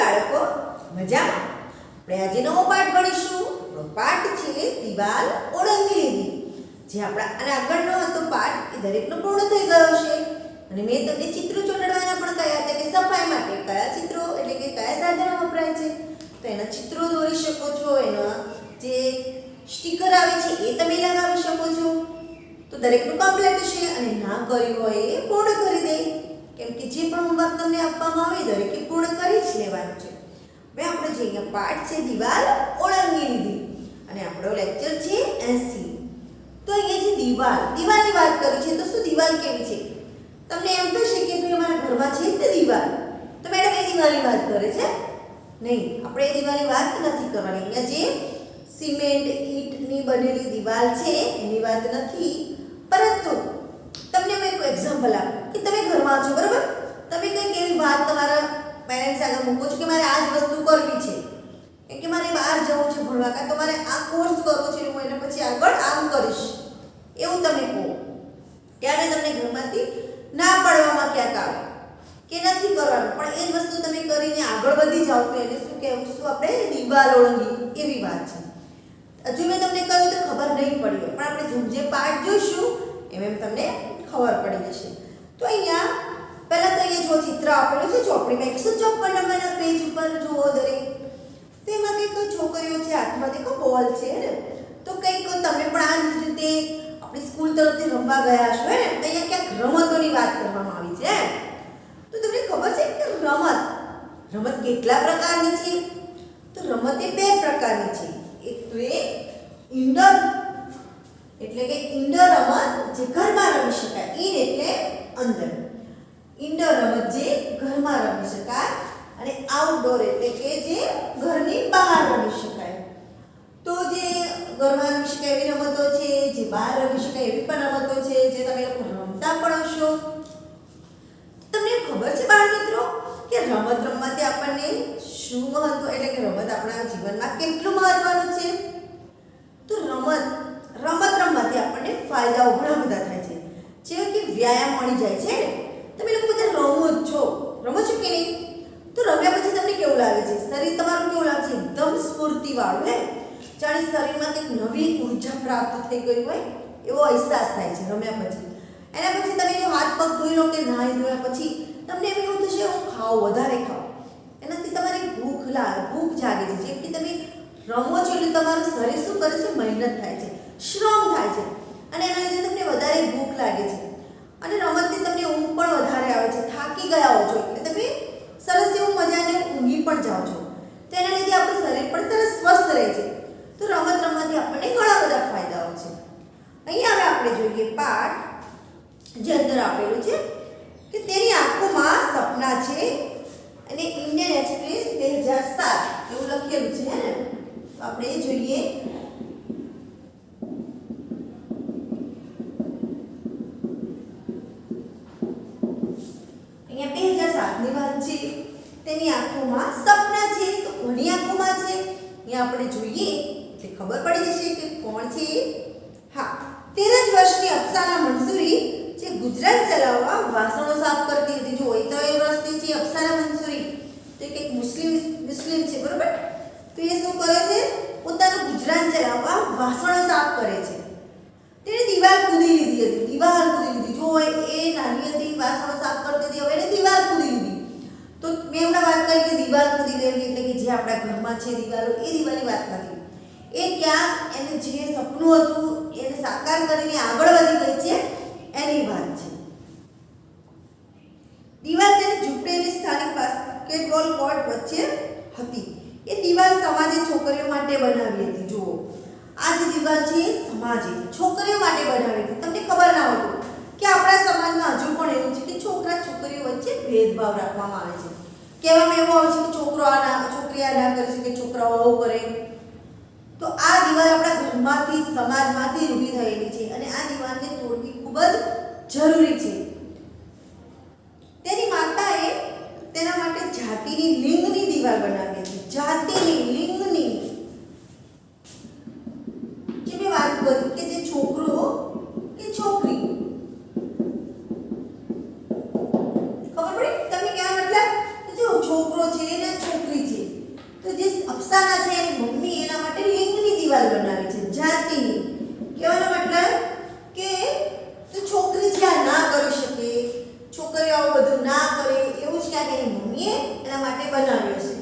બાળકો મજામાં? આપણે આજે નવો પાઠ ભણીશું. આપણો પાઠ છે દિવાલ ઓળંગી લીધી. જે આપણા અને આગળનો હતો પાઠ એ દરેકનો પૂર્ણ થઈ ગયો છે. અને મેં તમને ચિત્રો ચોંટાડવાના પણ કહ્યા હતા કે સફાઈ માટે કયા ચિત્રો એટલે કે કયા સાધનો વપરાય છે. તો એના ચિત્રો દોરી શકો છો, એના જે સ્ટીકર આવે છે એ તમે લગાવી શકો છો. તો દરેકનું કમ્પ્લીટ છે અને ના કર્યું હોય એ પૂર્ણ કરી દે. કેમ કે જે પણ હોમવર્ક તમને આપવામાં આવે દરેકે પૂર્ણ કરી જ લેવાનું છે. હવે આપણે જે અહીંયા પાઠ છે દિવાલ ઓળંગી લીધી અને આપણો લેક્ચર છે 80. તો અહીંયા જે દિવાલની વાત કરી છે તો શું દિવાલ કેવી છે? તમને એમ થશે કે ભાઈ અમારા ઘરમાં છે તે દિવાલ, તો મેડમ એ દિવાલની વાત કરે છે. નહીં, આપણે એ દિવાલની વાત નથી કરવાની. અહીંયા જે સિમેન્ટ ઈંટની બનેલી દિવાલ છે એની વાત નથી, પરંતુ તમને હું એક એક્ઝામ્પલ આપું કે તમે ઘરમાં છો, બરાબર? તમે કંઈક એવી વાત તમારા પેરેન્ટ્સ આગળ મૂકો છો કે મારે આ જ વસ્તુ કરવી છે, કેમ કે મારે બહાર જવું છે ભણવા, કાં તો મારે આ કોર્સ કરવો છે, હું એને પછી આગળ આમ કરીશ, એવું તમે કહો. ત્યારે તમને ઘરમાંથી ના પાડવામાં ક્યાંક આવે કે નથી કરવાનું, પણ એ જ વસ્તુ તમે કરીને આગળ વધી જાઓ તો એને શું કહેવું? શું આપણે દિવાલ ઓળંગી એવી વાત છે. હજુ મેં તમને કહ્યું તો ખબર નહીં પડી, પણ આપણે જેમ જે પાઠ જોઈશું એમ તમને ખબર પડી જશે. તો અહીંયા પહેલા તો અહીંયા જો ચિત્ર આપેલું છે ચોપડીમાં 154 નંબરના પેજ ઉપર જુઓ દરેક. તો એમાં કંઈક છોકરીઓ છે, હાથમાં દેખો બોલ છે ને, તો કંઈક તમે પણ આ જ રીતે આપણી સ્કૂલ તરફથી રમવા ગયા છો ને, તો અહીંયા ક્યાંક રમતોની વાત કરવામાં આવી છે. તો તમને ખબર છે કે રમત કેટલા પ્રકારની છે? તો રમત એ બે પ્રકારની છે. એક તો એ ઇન્ડોર એટલે કે ઇન્ડોર રમત જે ઘરમાં રમી શકાય, ઇન એટલે અંદર, ઇન્ડોર રમત જે ઘરમાં રમી શકાય, અને આઉટડોર એટલે કે જે ઘરની બહાર રમી શકાય. તો જે ઘરમાં રમી શકાય એવી રમતો છે, જે બહાર રમી શકાય એવી પણ રમતો છે, જે તમે લોકો રમતા પણ હશો. તમને ખબર છે બાળ મિત્રો કે રમત રમવાથી આપણને શું મહત્વ એટલે કે રમત આપણા જીવનમાં કેટલું મહત્વનું છે? તો રમત રમવાથી આપણને ફાયદાઓ ઘણા બધા થાય છે. જેવા કે વ્યાયામ મળી જાય છે ને, તમે લોકો બધા રમો છો કે નહીં? તો રમ્યા પછી તમને કેવું લાગે છે? શરીર તમારું કેવું લાગે છે? એકદમ સ્ફૂર્તિવાળું, હે, જાણે શરીરમાં કંઈક નવી ઉર્જા પ્રાપ્ત થઈ ગઈ હોય એવો અહેસાસ થાય છે રમ્યા પછી. એના પછી તમે જો હાથ પગ ધોઈ લો કે નાહી ધોયા પછી તમને એમ એવું થશે હું ખાઓ, વધારે ખાઓ. એનાથી તમારી ભૂખ જાગે છે. જેમ કે તમે રમો છો એટલે તમારું શરીર શું કરે છે? મહેનત થાય છે, શ્રમ થાય છે, અને એના લીધે તમને વધારે ભૂખ લાગે છે. અને રમતથી તમને ઊંઘ પણ વધારે આવે છે. થાકી ગયા હો છો એટલે તમે સરસ એવું મજાને ઊંઘી પણ જાઓ છો. તો એના લીધે આપણું શરીર પણ સરસ સ્વસ્થ રહે છે. તો રમત રમવાથી આપણને ઘણા બધા ફાયદાઓ છે. અહીંયા હવે આપણે જોઈએ પાઠ જે અંદર આપેલું છે કે તેની આંખોમાં સપના છે અને ઇન્ડિયન એક્સપ્રેસ 2007 એવું લખેલું છે, હે ને? તો આપણે એ જોઈએ. અહીંયા 2007 ની વાત છે. તેની આંખોમાં સપના છે. તો કોની આંખોમાં છે અહીંયા આપણે જોઈએ એટલે ખબર પડી જશે કે કોણ છે. હા, 13 જ વર્ષની અફસાના મંસૂરી જે ગુજરાત ચલાવવા વાસણો સાફ કરતી હતી. જો 13 વર્ષની છે અફસાના મંસૂરી, તો એક મુસ્લિમ છે, બરોબર? તો એ શું કરે છે? પોતાનું ગુજરાન ચલાવવા વાસણો સાફ કરે છે. તેણે દિવાલ કૂદી લીધી હતી. જો એ નાની હતી, વાસણો સાફ કરતી હતી, હવે એને દિવાલ કૂદી લીધી. તો મેં હમણાં વાત કરી કે દિવાલ કૂદી લેવી એટલે કે જે આપણા ઘરમાં છે દિવાલો, એ દિવાલની વાત નથી. એ ક્યાં એને જે સપનું હતું એને સાકાર કરીને આગળ વધી ગઈ છે એની વાત છે. દિવાલ તેની ઝૂંપડેલી સ્થાનિક બાસ્કેટબોલ કોર્ટ વચ્ચે હતી. એ દિવાલ સમાજે છોકરીઓ માટે બનાવી હતી. જુઓ, આ જે દિવાલ છે એ સમાજે છોકરીઓ માટે બનાવી હતી. તમને ખબર ના હોય કે આપણા સમાજમાં હજુ પણ એવું છે કે છોકરા છોકરીઓ વચ્ચે ભેદભાવ રાખવામાં આવે છે. કહેવામાં એવું આવે છે કે છોકરી આ ના કરી શકે, છોકરાઓ આવું કરે. તો આ દિવાલ આપણા ઘરમાંથી, સમાજમાંથી ઊભી થયેલી છે અને આ દિવાલને તોડવી ખૂબ જ જરૂરી છે. તેની માતાએ તેના માટે જાતિની લિંગની દિવાલ બનાવી હતી. જાતિની, લિંગની, જે મેં વાત કરી કે જે છોકરો કે છોકરી, ખબર પડી તમને? ક્યાં મતલબ જો છોકરો છે ને છોકરી છે. તો જે અફસાના છે એની મમ્મી એના માટે લિંગની દિવાલ બનાવી છે, જાતિની. કહેવાનો મતલબ કે તો છોકરી છે આ ના કરી શકે, છોકરીઓ આવું બધું ના કરે, એવું જ ક્યાંક એની મમ્મીએ એના માટે બનાવ્યું છે.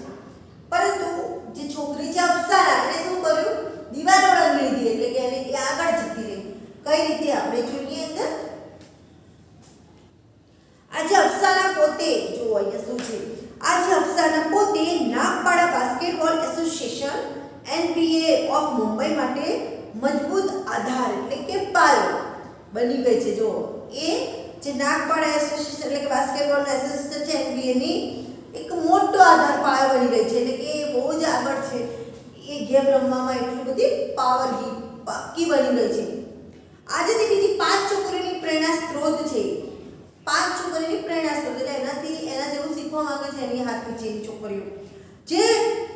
પરંતુ જે છોકરી છે અફસાના એને શું કર્યું, દિવાલ ઓળંગી લીધી, એટલે કે એને આગળ જતી રહી. કઈ રીતે આપણે જોઈએ અંદર. આજે અફસાના પોતે જો અહીંયા શું છે, આજે અફસાના પોતે Nagpada basketball association NBA of Mumbai માટે મજબૂત આધાર એટલે કે પાયો બની ગઈ છે. જો એ જે નાગપાડા એસોસિએશન એટલે કે બાસ્કેટબોલ એસોસિએશન છે NBA ની એક મોટો આધાર પાયો બની ગઈ છે, એટલે કે એ બહુ જ આગળ છે. એ ગેમ રમવામાં એટલી બધી પાકી બની ગઈ છે. આજે તે બીજી 5 છોકરીઓની પ્રેરણા સ્ત્રોત છે. 5 છોકરીઓની પ્રેરણા સ્ત્રોત એટલે એના જેવું શીખવા માંગે છે એની હાથ નીચેની છોકરીઓ, જે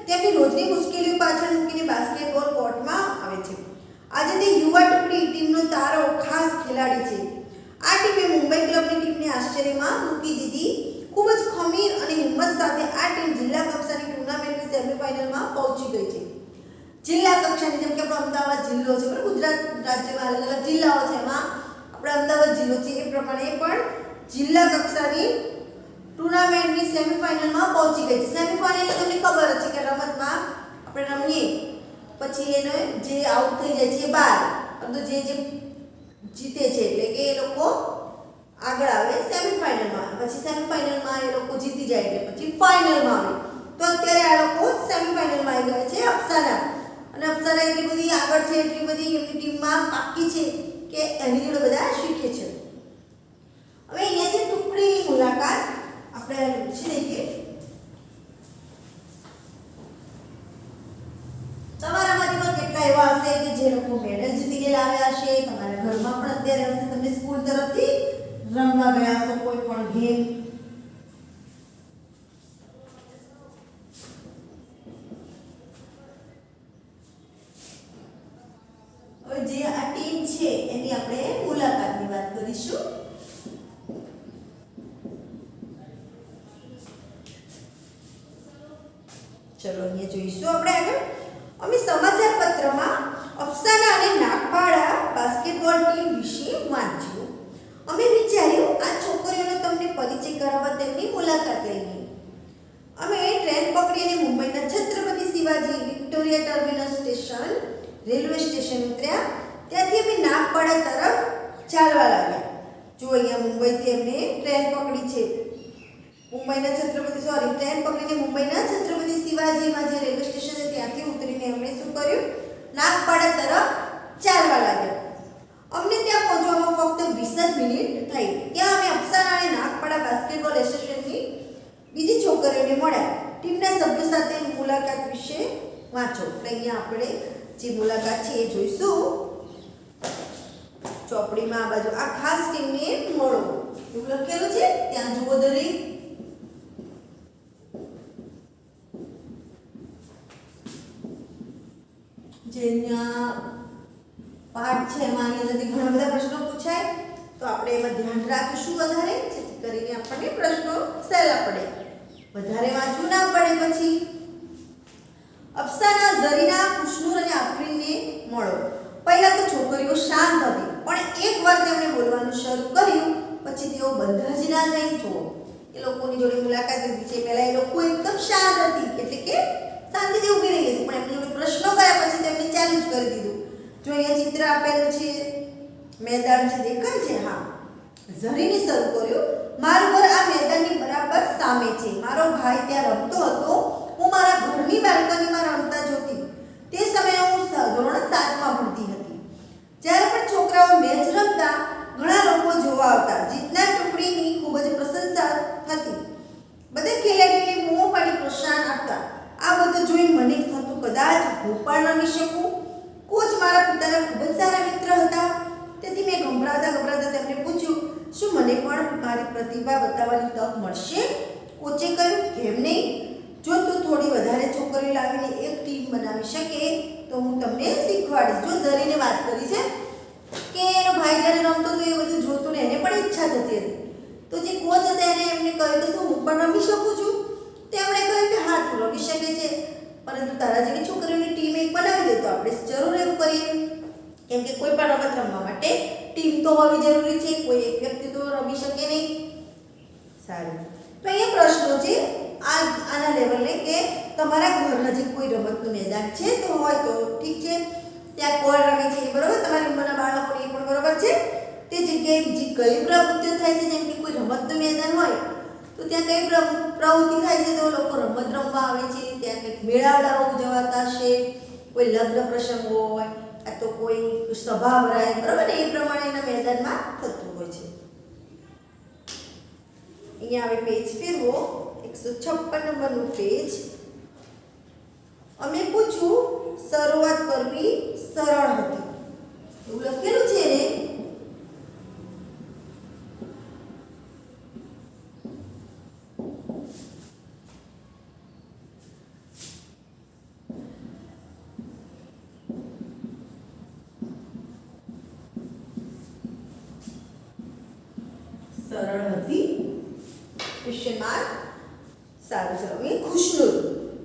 તેમની રોજની મુશ્કેલીઓ પાછળ મૂકીને બાસ્કેટબોલ કોર્ટમાં આવે છે. આજે તે યુવા ટુકડી ટીમનો તારો ખાસ ખેલાડી છે. આ ટીમે મુંબઈ ક્લબની ટીમને આશ્ચર્યમાં મૂકી દીધી. ખૂબ જ ખમીર અને હિંમત સાથે આ ટીમ જિલ્લા કક્ષાની ટુર્નામેન્ટની સેમીફાઇનલમાં પહોંચી ગઈ છે. જિલ્લા કક્ષાની જેમ કે આપણો અમદાવાદ જિલ્લો છે, બરાબર, ગુજરાત રાજ્યમાં અલગ અલગ જિલ્લાઓ છે, એમાં આપણે અમદાવાદ જિલ્લો છે, એ પ્રમાણે પણ જિલ્લા કક્ષાની ટુર્નામેન્ટની સેમીફાઇનલમાં પહોંચી ગઈ છે. સેમીફાઇનલ તમને ખબર છે કે રમતમાં આપણે રમીએ પછી એને જે આઉટ થઈ જાય છે બહાર, પરંતુ જે જીતે છે એટલે કે એ લોકો આગળ આવે સેમીફાઇનલમાં, પછી સેમીફાઇનલમાં એ લોકો જીતી જાય એટલે પછી ફાઇનલમાં આવે. તો અત્યારે આ લોકો સેમીફાઇનલમાં આવી ગયા છે અફસાના, અને અફસાના એટલી બધી આગળ છે, એટલી બધી એમની ટીમમાં પાકી છે કે એની જોડે બધા શીખે છે. હવે અહીંયા જે ટુકડીની મુલાકાત આપણે છે કે તમારામાંથી પણ કેટલા એવા હશે કે જે લોકો મેડલ જીતીને લાવ્યા હશે, તમારા ઘરમાં પણ અત્યારે હશે, તમે સ્કૂલ તરફથી રમવા ગયા હશો કોઈ પણ ગેમ. હવે જે આ ટીમ છે એની આપણે મુલાકાતની વાત કરીશું. ચલો અહીંયા જોઈશું આપણે આગળ. અમે સમાચાર પત્રમાં અફસાના અને નાગપાડા બાસ્કેટબોલ ટીમ વિશે વાંચ્યું. અમે વિચાર્યું આ છોકરીઓનો તમને પરિચય કરાવવા તેમની મુલાકાત લઈએ. અમે ટ્રેન પકડીને મુંબઈના Chhatrapati Shivaji Victoria terminus station railway station ઉતર્યા. ત્યાંથી અમે નાગપાડા તરફ ચાલવા લાગ્યા. જો અહીંયા મુંબઈથી અમને ટ્રેન પકડી છે, ટ્રેન પકડીને મુંબઈના છત્રપતિ શિવાજીમાં જે રેલવે સ્ટેશન છે ત્યાંથી ઉતરીને અમને શું કર્યું, નાગપાડા તરફ ચાલવા લાગ્યા. અમને ત્યાં પહોંચવામાં ફક્ત 20 જ મિનિટ થઈ. ત્યાં અમે અફસાના અને નાગપાડા બાસ્કેટબોલ એસોસિએશનની બીજી છોકરીઓને મળ્યા. ટીમના સભ્યો સાથે મુલાકાત વિશે વાંચો. એટલે અહીંયા આપણે જે મુલાકાત છે એ જોઈશું ચોપડીમાં. આ બાજુ આ ખાસ ટીમને મળો એવું લખેલું છે, ત્યાં જુઓ દરેક. જેના પાઠ છે એમાં અંદરથી ઘણા બધા પ્રશ્નો પૂછાય, તો આપણે એમાં ધ્યાન રાખીશું વધારે, જેથી કરીને આપણને પ્રશ્નો સહેલા પડે, વધારે વાંચવું ના પડે. પછી અફસાના, ઝરીના, ખુશનૂર અને આફરીનને મળો. પહેલા તો છોકરીઓ શાંત હતી, પણ એકવાર તેમણે બોલવાનું શરૂ કર્યું પછી તેઓ બંધ જ ના થઈ. જો એ લોકોની જોડે મુલાકાત લીધી છે, પહેલા એ લોકો એકદમ શાંત હતી, એટલે કે શાંતિથી ઊભી રહી હતી, પણ એમની જોડે પ્રશ્નો કર્યા પછી તેમણે ચાલુ જ કરી દીધું. જો અહીંયા ચિત્ર આપેલું છે, મેદાન છે, દેખાય છે? હા. ઝરીને શરૂ કર્યું, મારું ઘર આ મેદાનની બરાબર સામે છે. મારો ભાઈ ત્યાં રમતો હતો, હું મારા ઘરની બાલ્કનીમાં રમતા જોતી. તે સમયે હું ધોરણ 7માં ભણતી હતી. જ્યારે પણ છોકરાઓ મેચ રમતા ઘણા લોકો જોવા આવતા. જીતનાર ટુકડીની ખૂબ જ પ્રશંસા થતી. બધા ખેલાડીઓને મોં પાડી પ્રોત્સાહન આપતા. આ બધું જોઈ મને થતું કદાચ હું પણ રમી શકું. કોચ મારા પિતાના ખૂબ જ સારા મિત્ર હતા, તેથી મેં ગભરાતા તેમને પૂછ્યું, શું મને પણ મારી પ્રતિભા બતાવવાની તક મળશે? કોચે કહ્યું, કેમ નહીં? જો તું થોડી વધારે છોકરીઓ લાવીને એક ટીમ બનાવી શકે તો હું તમને શીખવાડીશ. જો ઝરીને વાત કરી છે કે એનો ભાઈ જ્યારે રમતો તો એ બધું જોતું ને એને પણ ઈચ્છા થતી હતી. તો જે કોચ હતા એને એમને કહ્યું કે શું હું પણ રમી શકું છું? તો તેમણે કહ્યું કે હા તું રમી શકે છે, પરંતુ તારા જેવી છોકરીઓની ટીમ એક બનાવી દે તો આપણે જરૂર એવું કરીએ, કેમ કે કોઈ પણ રમત રમવા માટે ટીમ તો હોવી જરૂરી છે, કોઈ એક વ્યક્તિ તો રમી શકે નહીં. સારું, તો અહીંયા પ્રશ્નો છે આના લેવલે કે તમારા ઘર નજીક કોઈ રમતનું મેદાન છે તો હોય તો ઠીક છે, ત્યાં કોણ રમે છે એ બરોબર, તમારી ઉંમરના બાળકોને એ પણ બરોબર છે. તે જગ્યાએ બીજી કઈ પ્રવૃત્તિઓ થાય છે, જેમ કે કોઈ રમતનું મેદાન હોય તો ત્યાં કઈ પ્રવૃત્તિ થાય છે, તો લોકો રમત રમવા આવે છે, ત્યાં કંઈક મેળાવડાઓ ઉજવાતા હશે, કોઈ લગ્ન પ્રસંગ હોય, આ તો કોઈ સભા ભરાય બરોબર ને, એ પ્રમાણે એના મેદાનમાં થતું હોય છે. અહીંયા હવે પેજ ફેરવો, 156 નંબરનું પેજ. અમે પૂછ્યું શરૂઆત કરવી સરળ હતી, એવું લખેલું છે ને. સરળ હતી ક્વેશ્ચન માર્ક. સારું, ચલો મેં ખુશનુર.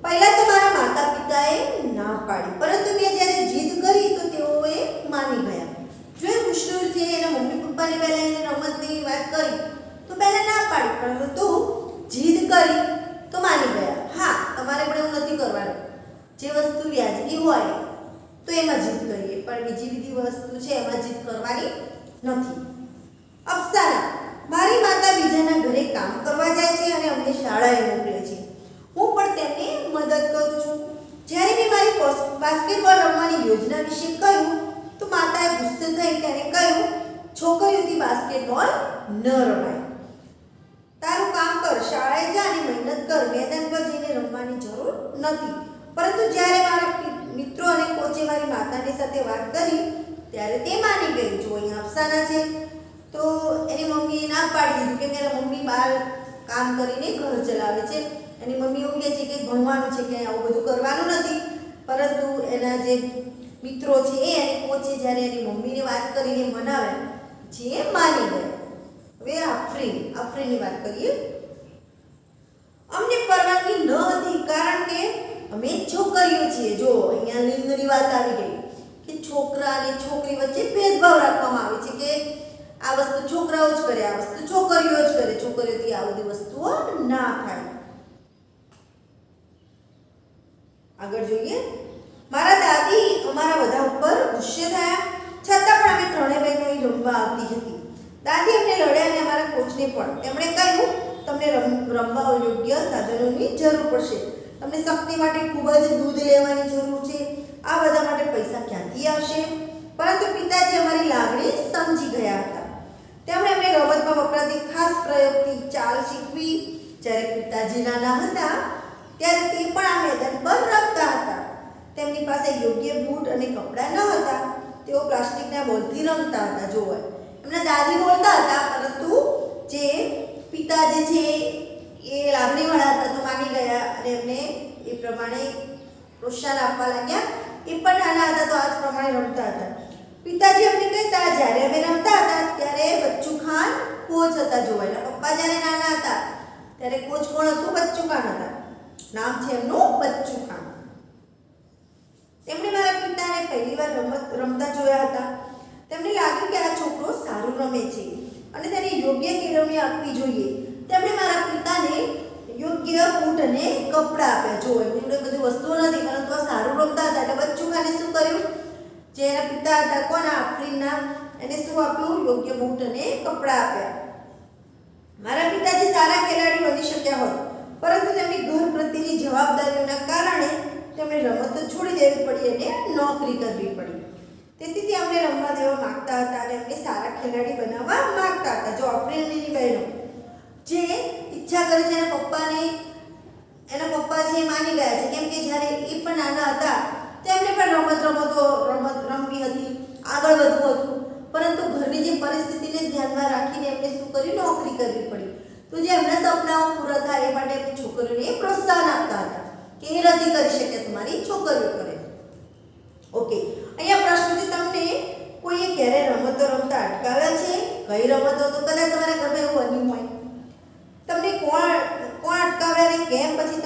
પહેલા તો મારા માતા પિતાએ ના પાડી, પરંતુ મેં જ્યારે જીદ કરી તો તેઓએ માની ગયા. જો એ ખુશનુર છે એના મમ્મી પપ્પાને પહેલા એને રમતની વાત કરી તો પહેલા ના પાડી, પરંતુ જીદ કરી તો માની ગયા. હા, તમારે પણ એવું નથી કરવાનું, જે વસ્તુ વ્યાજબી હોય તો એમાં જીદ કરીએ, પણ બીજી બધી વસ્તુ છે એમાં જીદ કરવાની નથી. અફસાના, મારી માતા બીજાના ઘરે કામ કરવા જાય છે અને અમને શાળાએ મોકલે છે. હું પણ તેમને મદદ કરું છું. જ્યારે મેં મારી બાસ્કેટબોલ રમવાની યોજના વિશે કહ્યું તો માતાએ ગુસ્સે થઈ ત્યારે કહ્યું, છોકરીઓથી બાસ્કેટબોલ ન રમાય. તારું કામ કર, શાળાએ જા અને મહેનત કર, મેદાન પર જઈને રમવાની જરૂર નથી. પરંતુ જ્યારે મારા મિત્રો અને કોચે મારી માતાની સાથે વાત કરી ત્યારે તે માની ગઈ. જો અહીંયા અફસાના છે તો એની મમ્મીએ ના પાડી દીધું, કેમ કે એના મમ્મી બહાર કામ કરીને ઘર ચલાવે છે. એની મમ્મી એવું કહે છે કે ભણવાનું છે, કે આવું બધું કરવાનું નથી, પરંતુ એના જે મિત્રો છે એ અને કોચે જ્યારે એની મમ્મીને વાત કરીને મનાવે જે માની ગયા. હવે આફરીની વાત કરીએ. અમને પરવાનગી ન હતી કારણ કે અમે છોકરીઓ છીએ. જો અહીંયા લિંગની વાત આવી ગઈ કે છોકરા અને છોકરી વચ્ચે ભેદભાવ રાખવામાં આવે છે, કે આ વસ્તુ છોકરાઓ જ કરે, આ વસ્તુ છોકરીઓ જ કરે, છોકરીઓથી આ બધી વસ્તુઓ ના થાય. આગળ જોઈએ. મારા દાદી અમારા બધા ઉપર ગુસ્સે થયા, છતાં પણ અમે ત્રણેય બહેનો અહીં રમવા આવતી હતી. દાદી અમને લડ્યા અને અમારા કોચને પણ. તેમણે કહ્યું, તમને રમવા યોગ્ય સાધનોની જરૂર પડશે, તમને શક્તિ માટે ખૂબ જ દૂધ લેવાની જરૂર છે, આ બધા માટે પૈસા ક્યાંથી આવશે? પરંતુ પિતાજી અમારી લાગણી સમજી ગયા હતા. તેમણે અમને રમતમાં વપરાતી ખાસ પ્રયોગથી ચાલ શીખવી. જ્યારે પિતાજી નાના હતા ત્યારે તે પણ આ મેદાન પર રમતા હતા. તેમની પાસે યોગ્ય બૂટ અને કપડાં ન હતા, તેઓ પ્લાસ્ટિકના બોલથી રમતા હતા. જોવો, એમના દાદી બોલતા હતા, પરંતુ જે પિતા જે છે એ લાગણીવાળા હતા તો માની ગયા અને એમને એ પ્રમાણે પ્રોત્સાહન આપવા લાગ્યા. એ પણ નાના હતા તો આ જ પ્રમાણે રમતા હતા. પિતાજી અમને કહેતા, જ્યારે અમે રમતા હતા ત્યારે બચ્ચુ ખાન કોચ હતા. જોવા, એના પપ્પા જ્યારે નાના હતા ત્યારે કોચ કોણ હતું? બચ્ચુ ખાન હતા. નામ છે એમનું બચ્ચુ ખાન. તેમણે મારા પિતાને પહેલીવાર રમતા જોયા હતા. તેમને લાગ્યું કે આ છોકરો સારું રમે છે અને તેને યોગ્ય કેળવણી આપવી જોઈએ. તેમણે મારા પિતાને યોગ્ય બૂટ અને કપડાં આપ્યા. જો એમની જોડે બધી વસ્તુઓ નથી, પરંતુ આ સારું રમતા હતા એટલે બચ્ચુ ખાને શું કર્યું? જે એના પિતા હતા કોના? આફરીનના, એને શું આપ્યું? યોગ્ય બૂટ અને કપડાં આપ્યા. મારા પિતાજી સારા ખેલાડી બની શક્યા હોત, પરંતુ તેમની ઘર પ્રત્યેની જવાબદારીઓના કારણે તેમણે રમત છોડી દેવી પડી અને નોકરી કરવી પડી. તેથી તે અમને રમવા દેવા માંગતા હતા અને અમને સારા ખેલાડી બનાવવા માંગતા હતા. જો આફરીનની બહેનો જે ઈચ્છા કરે છે, એના પપ્પા છે માની ગયા છે, કેમ કે જ્યારે એ પણ નાના હતા તેમને પણ રમત રમવી હતી, આગળ વધવું હતું, પરંતુ ઘરની જે પરિસ્થિતિને ધ્યાનમાં રાખીને એમને શું કર્યું? નોકરી કરવી પડી. તો જે એમના સપનાઓ પૂરા થાય એ માટે એમની છોકરીઓને પ્રોત્સાહન આપતા હતા કે એ નથી કરી શકે, તમારી છોકરીઓ કરે. ઓકે, અહીંયા પ્રશ્ન છે, તમને કોઈએ ક્યારે રમતો રમતા અટકાવ્યા છે? કઈ રમતો? તો કદાચ તમારા ઘરમાં એવું બન્યું હોય, તમને કોણ અટકાવ્યા અને કેમ પછી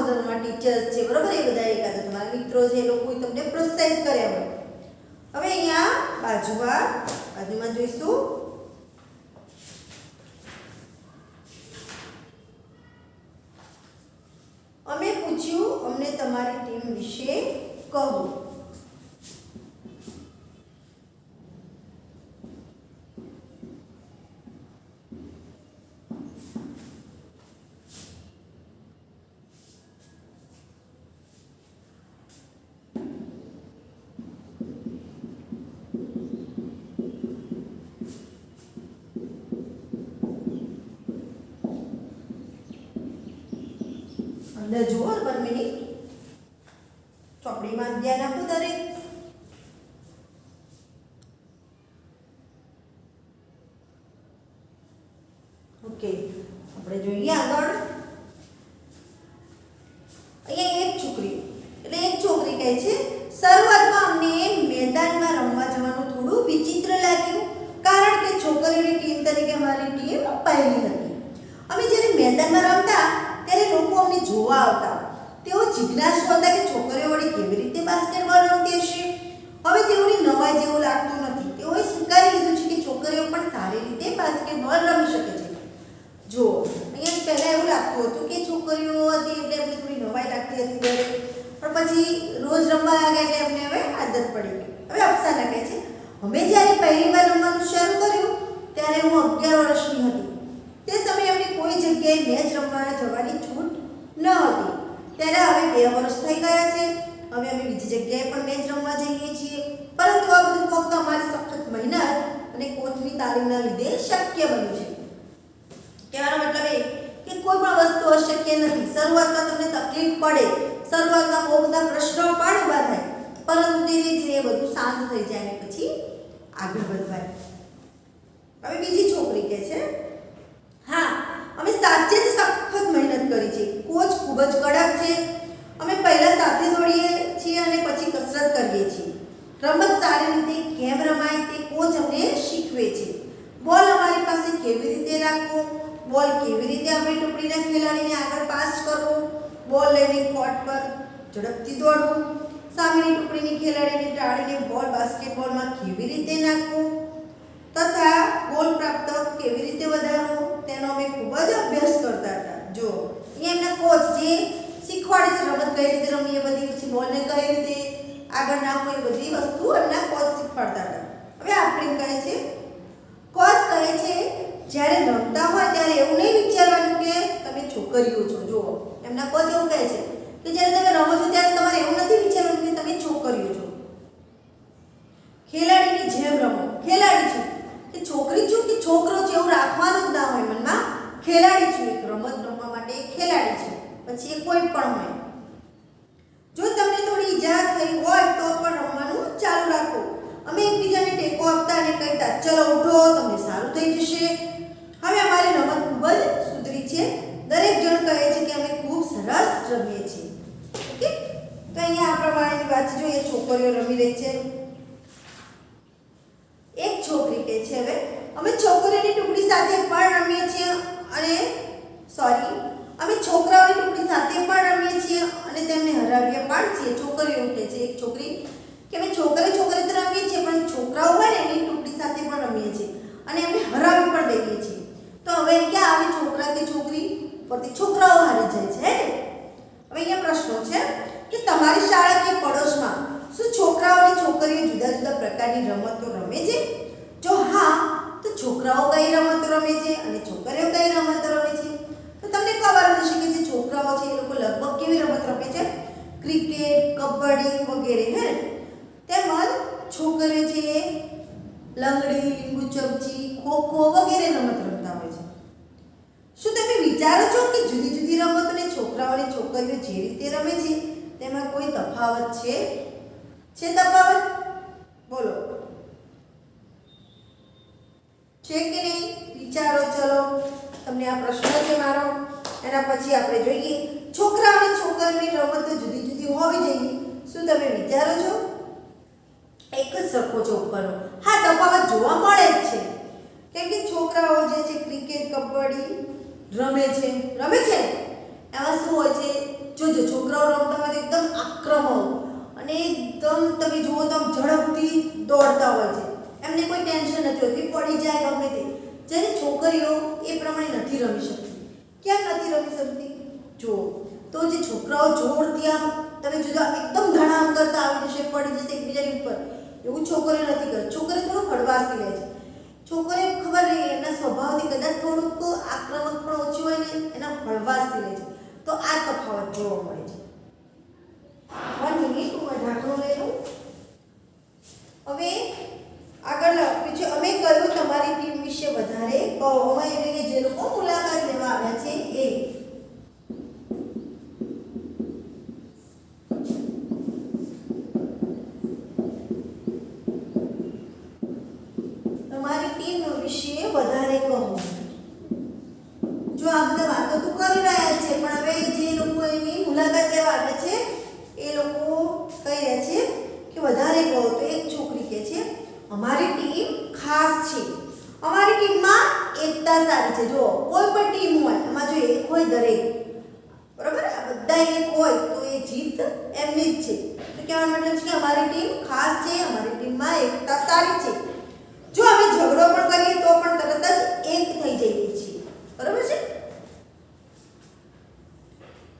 ધોરણમાં ટીચર્સ છે, બરોબર, એ બધા એકાદ તમારા મિત્રો છે એ લોકો તમને પ્રોત્સાહિત કર્યા હોય. હવે અહીંયા બાજુમાં જોઈશું અમે પૂછ્યું અમને તમારી ટીમ વિશે કહો. અંદર જુઓ 1 મિનિટ, ચોપડીમાં ધ્યાન આપો દરેક. ઓકે, આપણે જોઈએ આગળ. અહીંયા એક છોકરી કહે છે શરૂઆતમાં અમને મેદાનમાં રમવા જવાનું થોડું વિચિત્ર લાગ્યું કારણ કે છોકરીઓની ટીમ તરીકે અમારી ટીમ પહેલી હતી. અમે જ્યારે મેદાનમાં રમતા ત્યારે લોકો અમને જોવા આવતા. તેઓ જિજ્ઞાસુ હતા કે છોકરીઓ વળી કેવી રીતે બાસ્કેટબોલ રમતી હશે. હવે તેઓની નવાઈ જેવું લાગતું નથી. તેઓએ સ્વીકારી લીધું છે કે છોકરીઓ પણ સારી રીતે બાસ્કેટબોલ રમી શકે છે. જો અહીંયા પહેલા એવું લાગતું હતું કે છોકરીઓ હતી એટલે એમને થોડી નવાઈ લાગતી હતી દરેક, પણ પછી રોજ રમવા લાગ્યા એટલે એમને હવે આદત પડી ગઈ. હવે અફસાના કહે છે અમે જ્યારે પહેલી વાર રમવાનું શરૂ કર્યું ત્યારે હું 11 વર્ષની હતી. તે સમયે અમને કોઈ જગ્યાએ મેચ રમવા જવાની છૂટ ન હતી. ત્યારે હવે 2 વર્ષ થઈ ગયા છે. હવે અમે બીજી જગ્યાએ પણ મેચ રમવા જઈએ છીએ, પરંતુ આ બધું ફક્ત અમારી સખત મહેનત અને કોચની તાલીમના લીધે શક્ય બન્યું છે. કહેવાનો મતલબ એ કે કોઈ પણ વસ્તુ અશક્ય નથી. શરૂઆતમાં તમને તકલીફ પડે, શરૂઆતમાં બહુ બધા પ્રશ્નો પણ ઊભા થાય, પરંતુ ધીરે ધીરે બધું શાંત થઈ જાય અને પછી આગળ વધવાય. હવે બીજી છોકરી કહે છે હા અમે સાચે જ સખત મહેનત કરી છે. કોચ ખૂબ જ કડક છે. અમે પહેલા સાથે દોડીએ છીએ અને પછી કસરત કરીએ છીએ. રમત સારી રીતે કેમ રમાય તે કોચ અમને શીખવે છે. બોલ અમારી પાસે કેવી રીતે રાખવો, બોલ કેવી રીતે આપણી ટુકડીના ખેલાડીને આગળ પાસ કરવો, બોલ લઈને કોર્ટ પર ઝડપથી દોડવું, સામેની ટુકડીની ખેલાડીને ટાળીને બોલ બાસ્કેટબોલમાં કેવી રીતે નાખવું તથા ગોલ પ્રાપ્ત કેવી રીતે વધારવો તેનો અમે ખૂબ જ અભ્યાસ કરતા હતા. જો અહીંયા એમના કોચ જે શીખવાડે છે રમત કઈ રીતે રમવી, એ બધી, પછી બોલને કઈ રીતે આગળ નાખવું, એ બધી વસ્તુ એમના કોચ શીખવાડતા હતા. હવે આપણે કહે છે કોચ કહે છે જ્યારે રમતા હોય ત્યારે એવું નહીં વિચારવાનું કે તમે છોકરીઓ છો. જો એમના કોચ એવું કહે છે કે જ્યારે તમે રમો છો ત્યારે તમારે એવું નથી વિચારવાનું કે તમે છોકરીઓ છો. ખેલાડીની જેમ રમો. ખેલાડી છો કે છોકરી છું કે છોકરો છે એવું રાખવાનું જ ના હોય મનમાં. ખેલાડી છું, એક રમત રમવા માટે એક ખેલાડી છે, પછી એ કોઈ પણ હોય. જો તમને થોડી ઈજા થઈ હોય તો પણ રમવાનું ચાલુ રાખો. અમે એકબીજાને ટેકો આપતા અને કહેતા ચલો ઉઠો, તમને સારું થઈ જશે. હવે અમારી રમત ખૂબ જ સુધરી છે. દરેક જણ કહે છે કે અમે ખૂબ સરસ રમીએ છીએ. ઓકે, તો અહીંયા આ પ્રમાણેની વાત જોઈએ. છોકરીઓ રમી રહી છે. એક છોકરી કહે છે હવે અમે છોકરીઓની ટુકડી સાથે પણ રમીએ છીએ અમે છોકરાઓની ટુકડી સાથે પણ રમીએ છીએ અને તેમને હરાવ્યા પણ છીએ. છોકરીઓ કહે છે એક છોકરી કે અમે છોકરી તો રમીએ છીએ પણ છોકરાઓ હોય ને એની ટુકડી સાથે પણ રમીએ છીએ અને એમને હરાવી પણ દઈએ છીએ. તો હવે ક્યાં આવે છોકરા કે છોકરી પરથી છોકરાઓ હારી જાય છે. હવે અહીંયા પ્રશ્નો છે કે તમારી શાળા કે પડોશમાં શું છોકરાઓ અને છોકરીઓ જુદા જુદા પ્રકારની રમતો રમે છે? જો હા તો છોકરાઓ કઈ રમતો રમે છે અને છોકરીઓ કઈ રમતો રમે છે? તો તમને ખબર હશે કે જે છોકરાઓ છે એ લોકો લગભગ કેવી રમત રમે છે? ક્રિકેટ, કબડ્ડી વગેરે, હે ને? તેમજ છોકરીઓ છે લંગડી, લીંબુ ચમચી, ખોખો વગેરે રમત રમતા હોય છે. શું તમે વિચારો છો કે જુદી જુદી રમતોને છોકરાઓ અને છોકરીઓ જે રીતે રમે છે તેમાં કોઈ તફાવત છે? છે તફાવત? બોલો, છે કે નહીં? વિચારો. ચલો, તમને આ પ્રશ્ન છે મારો. એના પછી આપણે જોઈએ છોકરા અને છોકરીઓની રમતો જુદી જુદી હોવી જોઈએ. શું તમે વિચારો છો? એક જ સરખો છે ઉપરનો. હા, તફાવત જોવા મળે જ છે. કેમ કે છોકરાઓ જે છે ક્રિકેટ, કબડ્ડી રમે છે. એમાં શું હોય છે? જો જોજો છોકરાઓ રમતા હોય તો એકદમ આક્રમક અને એકદમ તમે જુઓ તો ઝડપથી દોડતા હોય છે, એમને કોઈ ટેન્શન નથી હોતી, પડી જાય ગમે તે. જ્યારે છોકરીઓ એ પ્રમાણે નથી રમી શકતી. કેમ નથી રમી શકતી? જુઓ તો જે છોકરાઓ જોરથી આમ તમે જોજો એકદમ ધડામ કરતા આવી જશે, પડી જશે એકબીજાની ઉપર, એવું છોકરીઓ નથી કરતી. છોકરીઓ થોડું હળવાશથી લે છે. છોકરીઓ ખબર નહીં એમના સ્વભાવથી કદાચ થોડુંક આક્રમક પણ ઓછી હોય ને, એના હળવાશથી લે છે. તો આ તફાવત જોવા મળે છે. 1 મિનિટ હું ઢાંકણું લઈ લઉં. હવે આગળ બીજું અમે કહ્યું તમારી ટીમ વિશે વધારે કહો. અમે એટલે કે જે લોકો મુલાકાત લેવા આવ્યા છે એ તમારી ટીમ વિશે વધારે કહો. જો આ બધા વાતો તો કરી રહ્યા છે, પણ હવે જે લોકો એની મુલાકાત લેવા આવ્યા છે એ લોકો કહી રહ્યા છે કે વધારે કહો. તો એક છોકરી કહે છે અમારી ટીમ ખાસ છે, અમારી ટીમમાં એકતા સારી છે. જો કોઈ પણ ટીમ હોય એમાં જો એક હોય દરેક, બરાબર, આ બધા એક હોય તો એ જીત એમની જ છે. તો કહેવાનો મતલબ છે કે અમારી ટીમ ખાસ છે, અમારી ટીમમાં એકતા સારી છે. જો અમે ઝઘડો પણ કરીએ તો પણ તરત જ એક થઈ જઈએ છીએ, બરાબર છે.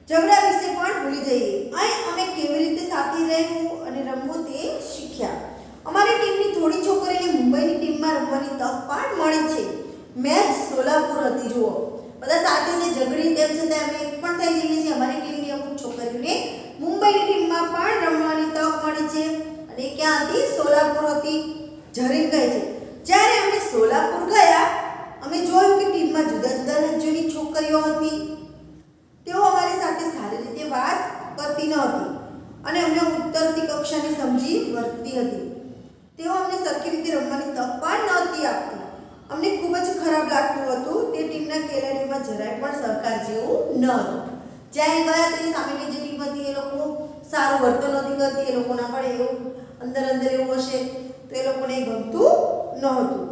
ઝઘડા વિશે પણ ભૂલી જઈએ અને અમે કેવી રીતે સાથે રહેવું અને રમવું તે શીખ્યા. અમારી ટીમની થોડી છોકરીઓને મુંબઈની ટીમમાં રમવાની તક પણ મળી છે. મેચ સોલાપુર હતી. જુઓ બધા સાથે જે ઝઘડી તેમ છતાં અમે એક પણ થઈ જઈએ છીએ. અમારી ટીમની અમુક છોકરીઓને મુંબઈની ટીમમાં પણ રમવાની તક મળી છે અને ક્યાં હતી? સોલાપુર હતી. ઝરીન કહે છે જ્યારે અમે સોલાપુર ગયા અમે જોયું કે ટીમમાં જુદા જુદા રાજ્યોની છોકરીઓ હતી. તેઓ અમારી સાથે સારી રીતે વાત કરતી ન હતી અને અમને ઉત્તરતી કક્ષાને સમજી વર્તતી હતી. તેઓ અમને સરખી રીતે રમવાની તક પણ નહોતી આપતી. અમને ખૂબ જ ખરાબ લાગતું હતું. તે ટીમના ખેલાડીઓમાં જરાય પણ સહકાર જેવું ન હતું. જ્યાં ગયા તેની સામેની જે ટીમ હતી એ લોકો સારું વર્તન નથી કરતી. એ લોકોના પણ એવું અંદર એવું હશે તો એ લોકોને ગમતું નહોતું.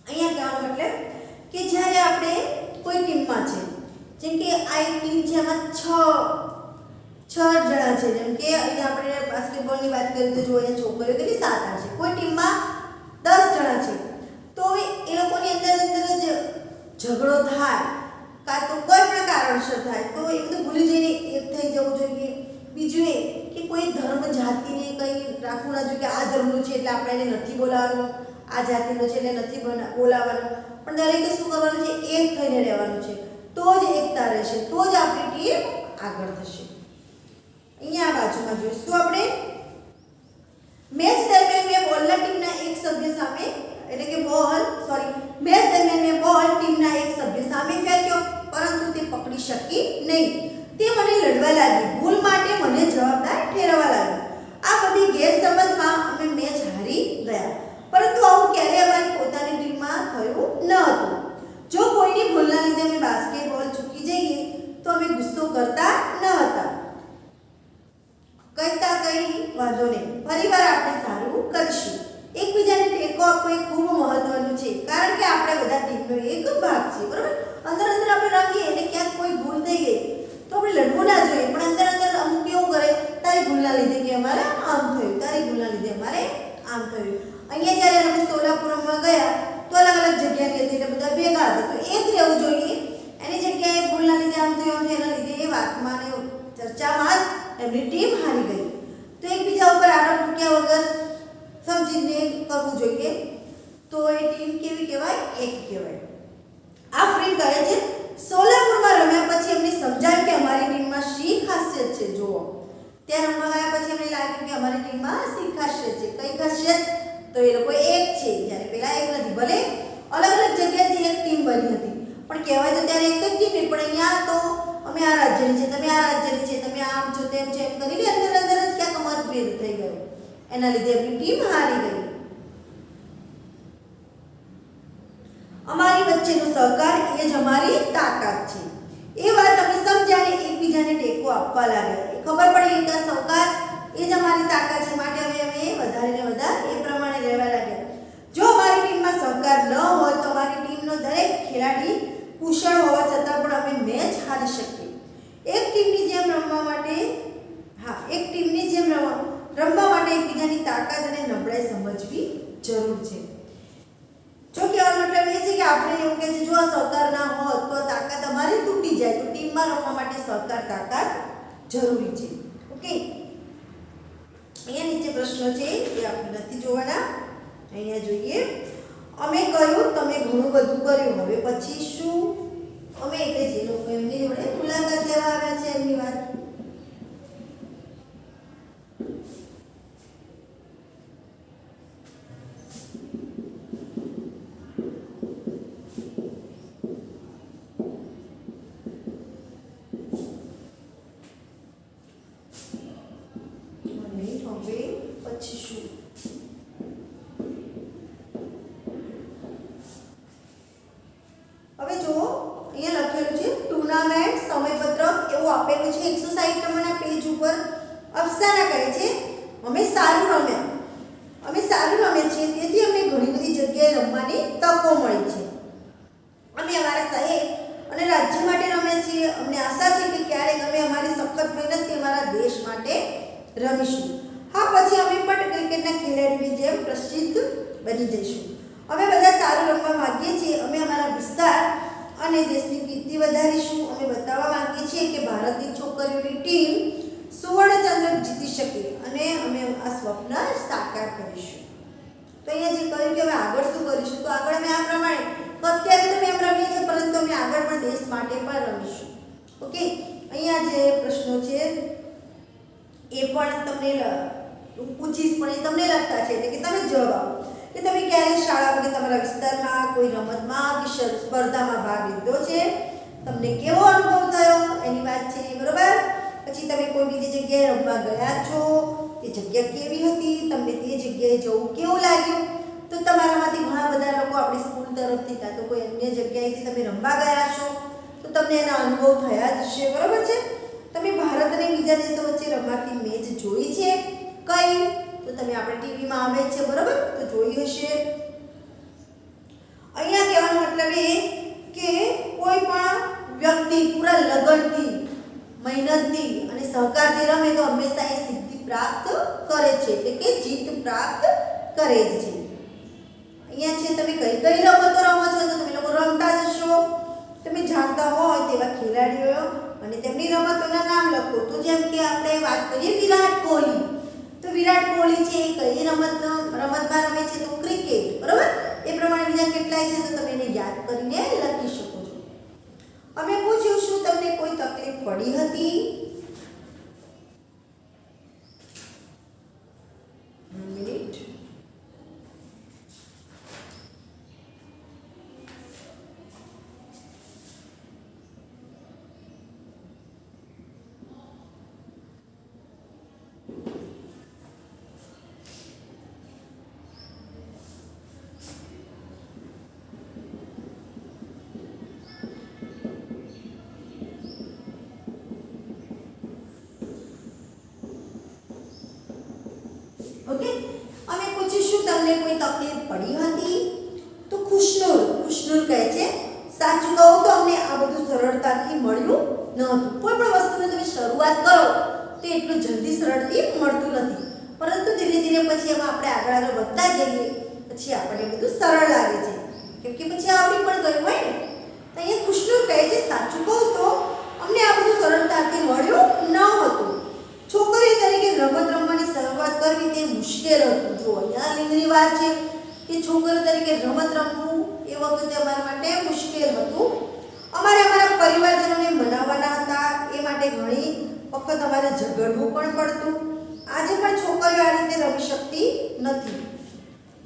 અહીંયા કહેવાનો મતલબ કે જ્યારે આપણે કોઈ ટીમમાં છે, જેમ કે આ એક ટીમ છે એમાં 6 જણા છે. જેમ કે અહીંયા આપણે બાસ્કેટબોલની વાત કરીએ તો જો અહીંયા છોકરીઓ કેટલી 7 છે. કોઈ ટીમમાં 10 જણા છે તો હવે એ લોકોની અંદર જ ઝઘડો થાય કાં તો કોઈ પણ કારણસર થાય તો એ બધું ભૂલી જઈને એક થઈ જવું જોઈએ. બીજું એ કે કોઈ ધર્મ જાતિને કંઈ રાખવું ના જોઈએ કે આ ધર્મનું છે એટલે આપણે એને નથી બોલાવવાનું, આ જાતિનો છે એટલે નથી બોલાવવાનું. પણ દરેકે શું કરવાનું છે? એક થઈને રહેવાનું છે. તો જ એકતા રહેશે, તો જ આપણી ટીમ આગળ થશે. અહીંયા આ બાજુમાં જોઈશું આપણે મેચ દરમિયાન મેં બોલના ટીમના એક સભ્ય સામે એટલે કે મેચ દરમિયાન મેં બોલ ટીમના એક સભ્ય સામે ફેંક્યો પરંતુ તે પકડી શકી નહીં. તે મને લડવા લાગી. ભૂલ માટે મને જવાબદાર ઠેરવવા લાગી. આ બધી ગેરસમજમાં અમે મેચ હારી ગયા. પરંતુ આવું ક્યારેય અમારી પોતાની ટીમમાં થયું ન હતું. જો કોઈની ભૂલના લીધે અમે બાસ્કેટબોલ ચૂકી જઈએ તો અમે ગુસ્સો કરતા ન હતા. કહેતા કંઈ વાંધો નહીં, ફરીવાર આપણે સારું કરીશું. એકબીજાને ટેકો આપવો એ ખૂબ મહત્વનું છે કારણ કે આપણે બધા ટીમનો એક ભાગ છે, બરાબર. અંદર આપણે રમીએ એટલે ક્યાંક કોઈ ભૂલ થઈ ગઈ તો આપણે લડવું ના જોઈએ, પણ અંદર અમુક કેવું કરે તારી ભૂલના લીધે કે અમારે આમ થયું, તારી ભૂલના લીધે અમારે આમ થયું. અહીંયા જ્યારે અમે સોલાપુરમાં ગયા તો અલગ જગ્યાએ હતી એટલે બધા ભેગા હતા તો એક રહેવું જોઈએ. એની જગ્યાએ ભૂલના લીધે આમ થયું એના લીધે એ વાતમાં ને ચર્ચામાં જ એમની ટીમ હારી ગઈ. તો એકબીજા ઉપર આરોપ મૂક્યા વગર સમજીને કરવું જોઈએ. તો એ ટીમ કેવી કહેવાય? એક કહેવાય. આ ફ્રેન્ડ કહે છે સોલાપુરમાં રમ્યા પછી અમને સમજાયું કે અમારી ટીમમાં શી ખાસિયત છે. જુઓ ત્યાં રમવા ગયા પછી અમને લાગ્યું કે અમારી ટીમમાં શી ખાસિયત છે. કઈ ખાસિયત? તો એ લોકો એક છે જ્યારે પેલા એક નથી. ભલે અલગ જગ્યાએથી એક ટીમ બની હતી પણ કહેવાય તો ત્યારે એક જ ટીમ. પણ અહીંયા તો અમે આ રાજ્યની છે, તમે આ રાજ્યની છે, તમે આમ છો તેમ છે એમ કરીને અંદર જ ક્યાંક મતભેદ થઈ ગયો. એના લીધે આપણી ટીમ હારી ગઈ. અમારી વચ્ચેનો સહકાર એ જ અમારી તાકાત છે. એ વાત અમે સમજાને એકબીજાને ટેકો આપવા લાગ્યા. એ ખબર પડી કે સહકાર એ જ અમારી તાકાત છે માટે અમે વધારે ને વધારે એ પ્રમાણે રહેવા લાગ્યા. જો અમારી ટીમમાં સહકાર ન હોય તો અમારી ટીમનો દરેક ખેલાડી કુશળ હોવા છતાં પણ અમે મેચ હારી બાંધી શકીએ. એક ટીમની જેમ રમવા માટે રમવા માટે એકબીજાની તાકાત અને નબળાઈ સમજવી જરૂર છે. જો કહેવાનો મતલબ એ છે કે આપણે એવું કહે છે જો આ સહકાર ના હોત તો તાકાત અમારી તૂટી જાય, તો ટીમમાં રમવા માટે સહકાર તાકાત જરૂરી છે. ઓકે, અહીંયા નીચે પ્રશ્ન છે એ આપણે નથી જોવાના. અહીંયા જોઈએ, અમે કહ્યું તમે ઘણું બધું કર્યું, હવે પછી શું? અમે એટલે જે લોકો એમની જોડે મુલાકાત લેવા આવ્યા છે એમની વાત. પછી શું? હવે જો અહીંયા લખેલું છે ટુર્નામેન્ટ સમયપત્રક એવું આપેલું છે 160 નંબરના પેજ ઉપર. અફસાના કહે છે અમે સારું રમ્યા છે, તેથી અમને ઘણી બધી જગ્યાએ રમવાની તકો મળી છે. અમે અમારા શહેર અને રાજ્ય માટે રમ્યા છીએ. અમને આશા છે કે ક્યારેક અમે અમારી સખત મહેનતથી અમારા દેશ માટે રમીશું. હા, પછી અમે પણ ક્રિકેટના ખેલાડીની જેમ પ્રસિદ્ધ બની જઈશું. અમે બધા સારું રમવા માંગીએ છીએ. અમે અમારા વિસ્તાર અને દેશની કીર્તિ વધારીશું. અમે બતાવવા માંગીએ છીએ કે ભારતની છોકરીઓની ટીમ સુવર્ણચંદ્રક જીતી શકે અને અમે આ સ્વપ્ન સાકાર કરીશું. તો અહીંયા જે કહ્યું કે અમે આગળ શું કરીશું, તો આગળ અમે આ પ્રમાણે અત્યારે તો અમે એમ રમીએ છીએ, પરંતુ અમે આગળ પણ દેશ માટે પણ રમીશું. ઓકે, અહીંયા જે પ્રશ્નો છે એ પણ તમને પૂછીશ, પણ એ તમને લગતા છે એટલે કે તમે જવાબ આપો કે તમે ક્યારે શાળામાં કે તમારા વિસ્તારમાં કોઈ રમતમાં કે સ્પર્ધામાં ભાગ લીધો છે, તમને કેવો અનુભવ થયો એની વાત છે, બરોબર. પછી તમે કોઈ બીજી જગ્યાએ રમવા ગયા છો, એ જગ્યા કેવી હતી, તમને તે જગ્યાએ જવું કેવું લાગ્યું. તો તમારામાંથી ઘણા બધા લોકો આપણી સ્કૂલ તરફથી કાં તો કોઈ અન્ય જગ્યાએથી તમે રમવા ગયા છો, તો તમને એના અનુભવ થયા જ હશે, બરોબર છે. તમે ભારત અને બીજા દેશો વચ્ચે રમાતી મેચ જોઈ છે કઈ? તો તમે આપણે ટીવીમાં આવે છે, બરોબર, તો જોઈ હશે. અહીંયા કહેવાનો મતલબ એ કે કોઈ પણ વ્યક્તિ પૂરા લગનથી, મહેનતથી અને સહકારથી રમે તો હંમેશા એ સિદ્ધિ પ્રાપ્ત કરે છે, એટલે કે જીત પ્રાપ્ત કરે જ છે. અહીંયા છે તમે કઈ કઈ રમતો રમો છો, તો તમે લોકો રમતા જ હશો. તમે જાણતા હોય તેવા ખેલાડીઓ અને તેમની રમતોના નામ લખો. તો જેમ કે આપણે વાત કરીએ વિરાટ કોહલી, તો વિરાટ કોહલી છે એ કઈ રમતમાં રમે છે, તો ક્રિકેટ, બરોબર. એ પ્રમાણે બીજા કેટલાય છે તો તમે એને યાદ કરીને લખી શકો છો. અમે પૂછ્યું શું તમને કોઈ તકલીફ પડી હતી? મિનિટ. ઓકે, અમે પૂછીશું તમને કોઈ તકલીફ પડી હતી? તો ખુશનૂર કહે છે સાચું કહું તો અમને આ બધું સરળતાથી મળ્યું નહોતું. કોઈ પણ વસ્તુને તમે શરૂઆત કરો તો એટલું જલ્દી સરળથી મળતું નથી, પરંતુ ધીરે ધીરે પછી એમાં આપણે આગળ વધતા જઈએ પછી આપણને બધું સરળ લાગે છે, કેમ કે પછી આવડી પણ ગયું હોય ને. તો અહીંયા ખુશનૂર કહે છે સાચું કહું તો અમને આ બધું સરળતાથી મળ્યું ન હતું. છોકરીઓ તરીકે રમત રમવાની શરૂઆત કરવી તે મુશ્કેલ હતું. જો અહીંયા લિંગની વાત છે કે છોકરીઓ તરીકે રમત રમવું એ વખતે અમારા માટે મુશ્કેલ હતું. અમારે અમારા પરિવારજનોને મનાવવાના હતા, એ માટે ઘણી વખત અમારે ઝઘડવું પણ પડતું. આજે પણ છોકરીઓ આ રીતે રમી શકતી નથી.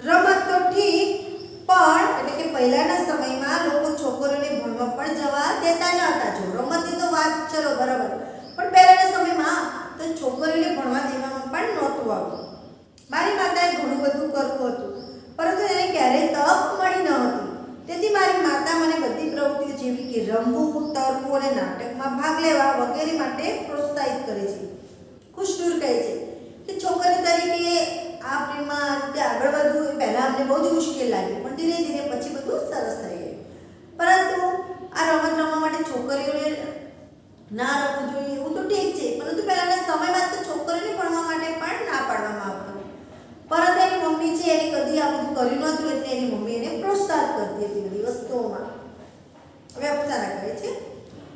રમત તો ઠીક, પણ એટલે કે પહેલાના સમયમાં લોકો છોકરીઓને ભણવા પણ જવા દેતા ન હતા. જો રમતની તો વાત ચલો બરાબર, પણ પહેલાના સમયમાં તો છોકરીઓને ભણવા દેવામાં પણ નહોતું આવતું. મારી માતાએ ઘણું બધું કરવું હતું, પરંતુ એને ક્યારેય તક મળી ન હતી. તેથી મારી માતા મને બધી પ્રવૃત્તિઓ જેવી કે રમવું, તરવું અને નાટકમાં ભાગ લેવા વગેરે માટે પ્રોત્સાહિત કરે છે. ખુશનૂર કહે છે કે છોકરી તરીકે આ પ્રેમમાં આ રીતે આગળ વધવું એ પહેલાં અમને બહુ જ મુશ્કેલ લાગ્યું, પણ ધીરે ધીરે પછી બધું સરસ થઈ ગયું. પરંતુ આ રમત રમવા માટે છોકરીઓને ના રમવું જોઈએ એવું તો ઠીક છે, પરંતુ પહેલાના સમયમાં તો છોકરીઓને ભણવા માટે પણ ના પાડવામાં આવતું. પરંતુ એની મમ્મી છે એને કદી આ બધું કર્યું નહોતું, એટલે એની મમ્મી એને પ્રોત્સાહન કરતી હતી બધી વસ્તુઓમાં. હવે અપ્સરા કહે છે,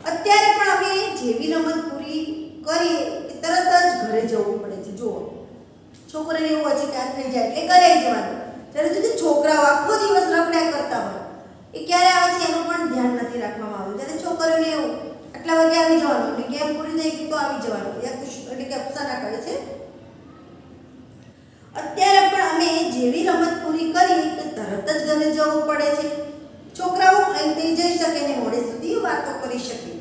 અત્યારે પણ અમે જેવી રમત પૂરી કરીએ કે તરત જ ઘરે જવું પડે છે. જુઓ, છોકરાને એવું હોય છે કે આ થઈ જાય એટલે ઘરે જવાનું. જ્યારે જો છોકરાઓ આખો દિવસ રખડ્યા કરતા હોય, એ ક્યારે આવે છે એનું પણ ધ્યાન નથી રાખવામાં આવતું. જ્યારે છોકરીઓને એવું આટલા વાગે આવી જવાનું, એટલે ગેમ પૂરી થઈ ગઈ તો આવી જવાનું, એટલે કે અપ્સરા કહે છે, અત્યારે પણ અમે જેવી રમત પૂરી કરી કે તરત જ ઘરે જવું પડે છે. છોકરાઓ અહીંથી જઈ શકે ને મોડે સુધી વાતો કરી શકે,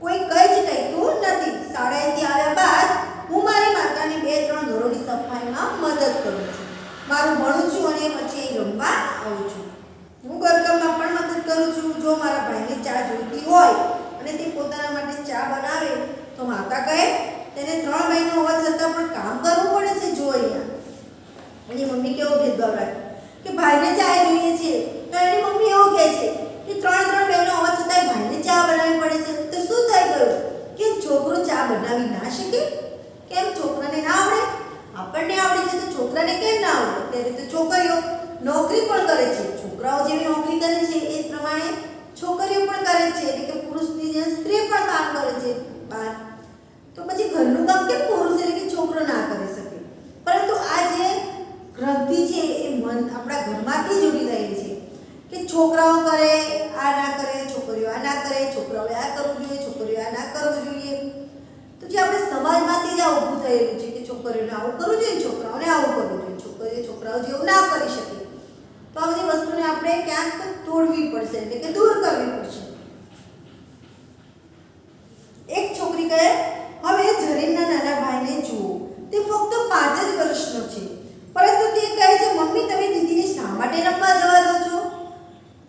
કોઈ કઈ જ કહેતું નથી. શાળાએથી આવ્યા બાદ હું મારી માતાની 2-3 ઘરોની સફાઈમાં મદદ કરું છું, મારું ભણું છું અને પછી રમવા આવું છું. હું ઘરકામમાં પણ મદદ કરું છું. જો મારા ભાઈને ચા જોઈતી હોય અને તે પોતાના માટે ચા બનાવે તો માતા કહે તેને 3 મહિનો હોવા છતાં પણ કામ કરવું પડે છે. જો અહીંયા એની મમ્મી કેવો ભેદભાવ રાખે કે ભાઈને ચા જોઈએ છે, તો એની મમ્મી એવું કહે છે કે 3 બહેનો હોવા છતાં ભાઈને ચા બનાવવી પડે છે. તો શું થઈ ગયું કે છોકરો ચા બનાવી ના શકે? કેમ છોકરાને ના આવડે? આપણને આવડે છે તો છોકરાને કેમ ના આવડે? ત્યારે તો છોકરીઓ નોકરી પણ કરે છે. છોકરાઓ જેવી નોકરી કરે છે એ પ્રમાણે છોકરીઓ પણ કરે છે, એટલે કે પુરુષની જેમ સ્ત્રી પણ કામ કરે છે બહાર. તો પછી ઘરનું કામ કેમ પુરુષ એટલે કે છોકરો ના કરી શકે? પરંતુ આ જે ગ્રંથિ છે એ મન આપણા ઘરમાંથી જ ઉડી રહેલી છે કે છોકરાઓ કરે આ ના કરે, છોકરીઓ આ ના કરે, છોકરાઓએ આ કરવું જોઈએ, છોકરીઓ આ ના કરવું જોઈએ. તો જે આપણે સમાજમાંથી જ આ ઊભું થયેલું છે કે છોકરીઓને આવું કરવું જોઈએ, છોકરાઓને આવું કરવું જોઈએ, છોકરીઓ છોકરાઓ જેવું ના કરી શકે. તો આ બધી વસ્તુને આપણે ક્યાંક તોડવી પડશે, એટલે કે દૂર કરવી પડશે. એક છોકરી કહે, હવે જરીનના નાના ભાઈને જુઓ, તે ફક્ત 5 જ વર્ષનો છે, પરંતુ તે કહે છે મમ્મી તમે દીદીને શા માટે રમવા જવા દો છો?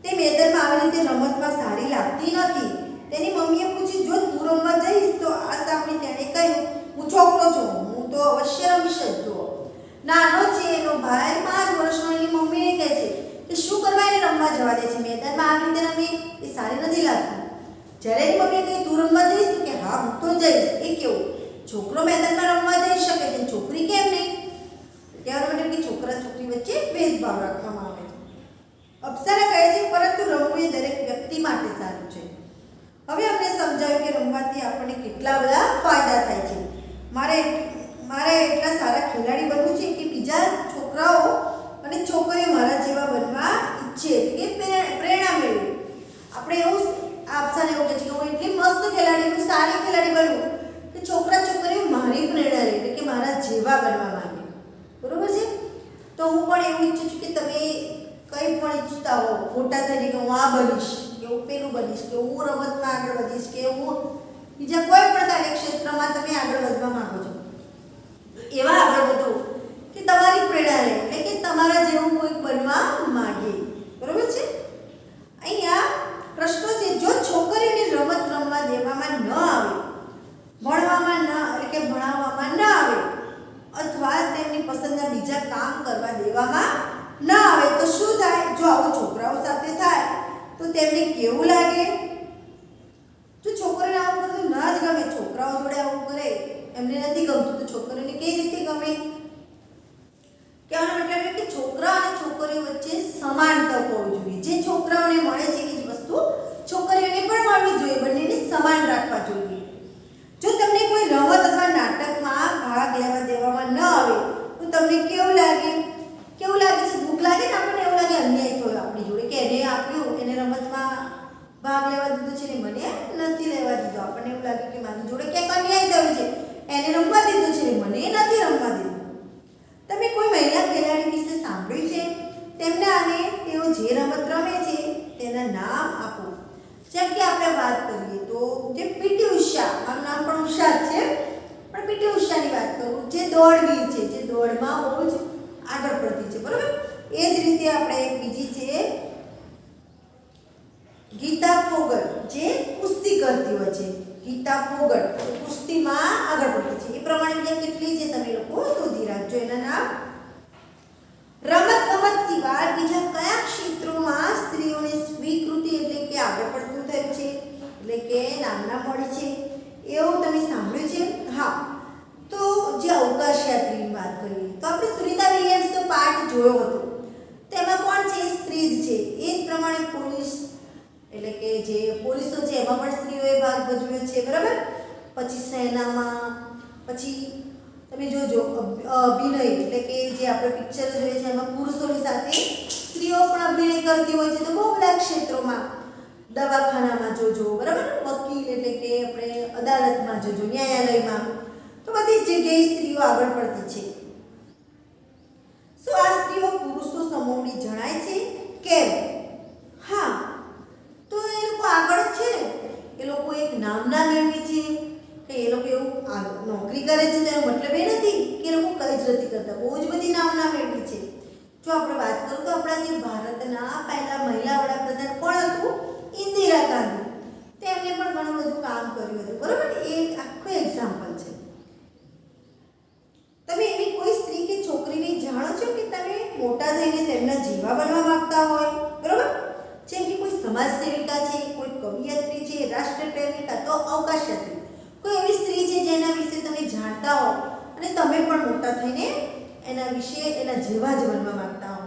તે મેદાનમાં આવી રીતે રમતમાં સારી લાગતી નથી. તેની મમ્મીએ પૂછ્યું, જો તું રમવા જઈશ તો? આ સાંભળી તેણે કહ્યું, હું છોકરો છું, હું તો અવશ્ય રમીશ જ. જુઓ, નાનો છે એનો ભાઈ 5 વર્ષનો, એની મમ્મીને કહે છે કે શું કરવા એને રમવા જવા દે છે? મેદાનમાં આવી રીતે રમી એ સારી નથી લાગતી. જ્યારે એની મમ્મીએ કહ્યું તું રમવા જઈશ તો કે હા હું તો જઈશ. એ કેવું, છોકરો મેદાનમાં રમવા જઈ શકે છે, છોકરી કેમ નહીં? કહેવાનો મતલબ કે છોકરા છોકરી વચ્ચે ભેદભાવ રાખવામાં આવે છે. અપ્સરા કહે છે પરંતુ રમવું એ દરેક વ્યક્તિ માટે સારું છે. હવે અમને સમજાવ્યું કે રમવાથી આપણને કેટલા બધા ફાયદા થાય છે. મારે એટલા સારા ખેલાડી બનવું છે કે બીજા છોકરાઓ અને છોકરીઓ મારા જેવા બનવા ઈચ્છે, કે પ્રેરણા મેળવે. આપણે એવું અપ્સરા એવું કહે છે કે હું એટલી મસ્ત ખેલાડી, હું સારી ખેલાડી બનવું કે છોકરા છોકરીઓ મારી પ્રેરણા લે, એટલે કે મારા જેવા બનવા માંગે. બરોબર છે? તો હું પણ એવું ઈચ્છું છું કે તમે કંઈ પણ ઈચ્છતા હો મોટા થઈને કે હું આ બનીશ, કે હું પેલું બનીશ, કે હું રમતમાં આગળ વધીશ, કે હું બીજા કોઈ પણ કાર્યક્ષેત્રમાં તમે આગળ વધવા માંગો છો, એવા આગળ વધો કે તમારી પ્રેરણા લે, એટલે કે તમારા જેવું કોઈક બનવા માંગે. બરોબર છે? અહીંયા પ્રશ્નો છે, જો છોકરીઓને રમત રમવા દેવામાં ન આવે, ભણવામાં ન એટલે કે ભણાવવામાં ન આવે, અથવા તેમની પસંદના બીજા કામ કરવા દેવામાં ન આવે તો શું થાય? જો આવું છોકરાઓ સાથે થાય તો તેમને કેવું લાગે? જો છોકરીને આવું કરતું ના જ ગમે, છોકરાઓ જોડે આવું કરે એમને નથી ગમતું, તો છોકરીને કેવી રીતે ગમે? કહેવાનો મતલબ કે છોકરા અને છોકરીઓ વચ્ચે સમાન તક હોવી જોઈએ. જે છોકરાઓને મળે છે એ જ વસ્તુ છોકરીઓને પણ મળવી જોઈએ, બંનેને સમાન રાખવા જોઈએ. જો તમને કોઈ રમત અથવા નાટકમાં ભાગ લેવા દેવામાં ન આવે તો તમને કેવું લાગે? કેવું લાગે છે? દુઃખ લાગે ને? આપણને એવું લાગે અન્યાય થયો આપણી જોડે, કે એને આપ્યું, એને રમતમાં ભાગ લેવા દીધો છે ને મને નથી લેવા દીધો. આપણને એવું લાગે કે મારી જોડે ક્યાંક અન્યાય થયો છે, એને રમવા દીધું છે ને મને નથી રમવા દીધું. તમે કોઈ મહિલા ખેલાડી વિશે સાંભળ્યું છે? તેમને અને તેઓ જે રમત રમે છે તેના નામ આપો. જેમ કે આપણે વાત કરીએ તો જે પીટી ઉષા, મારું નામ પણ ઉષા જ છે, પણ પીટી ઉષાની વાત કરું, જે દોડવીર છે, જે દોડમાં બહુ જ આગળ પડતી છે. બરોબર? એ જ રીતે આપણે એક બીજી છે ગીતા ફોગટ, જે કુસ્તી કરતી હોય છે. ગીતા ફોગટ કુસ્તીમાં આગળ પડતી છે. એ પ્રમાણે બીજા કેટલી છે તમે લોકો શોધી રાખજો એના નામ. રમત સિવાય બીજા કયા ક્ષેત્રોમાં સ્ત્રીઓને સ્વીકૃતિ એટલે કે આગળ પડતું થયું છે, એટલે કે નામના મળી છે, એ જોયો હતો. તેમાં કોણ છે? સ્ત્રી જ છે. એ જ પ્રમાણે પોલીસ એટલે કે જે પોલીસો છે એમાં પણ સ્ત્રીઓએ ભાગ ભજવ્યો છે, બરાબર. પછી સેનામાં, પછી તમે જોજો અભિનય એટલે કે જે આપણે પિક્ચર જોઈએ છે એમાં પુરુષોની સાથે સ્ત્રીઓ પણ અભિનય કરતી હોય છે. તો બહુ બધા ક્ષેત્રોમાં, દવાખાનામાં જોજો, બરાબર, વકીલ એટલે કે આપણે અદાલતમાં જોજો, ન્યાયાલયમાં, તો બધી જ જગ્યાએ સ્ત્રીઓ આગળ પડતી છે. શું આ સ્ત્રીઓ પુરુષો સમોવડી જણાય છે? કેમ? હા, તો એ લોકો આગળ છે ને, એ લોકો એક નામના મેળવી છે કે એ લોકો એવું નોકરી કરે છે તેનો મતલબ એ નથી કે એ લોકો કંઈ જ નથી કરતા. બહુ જ બધી નામના મેળવી છે. જો આપણે વાત કરું તો આપણા જે ભારતના પહેલા મહિલા વડાપ્રધાન કોણ હતું? ઇન્દિરા ગાંધી. તેમણે પણ ઘણું બધું કામ કર્યું હતું, બરાબર. એ આખું એક્ઝામ્પલ છે. તમે એવી કોઈ સ્ત્રી કે છોકરીને જાણો છો કે તમે મોટા થઈને તેમના જેવા બનવા માંગતા હોય, બરાબર? જેમ કે કોઈ સમાજ સેવિકા છે, કોઈ કવિયત્રી છે, રાષ્ટ્રપ્રેમિકા, તો અવકાશયાત્રી. કોઈ એવી સ્ત્રી છે જેના વિશે તમે જાણતા હો અને તમે પણ મોટા થઈને એના વિશે એના જેવા જ બનવા માંગતા હો,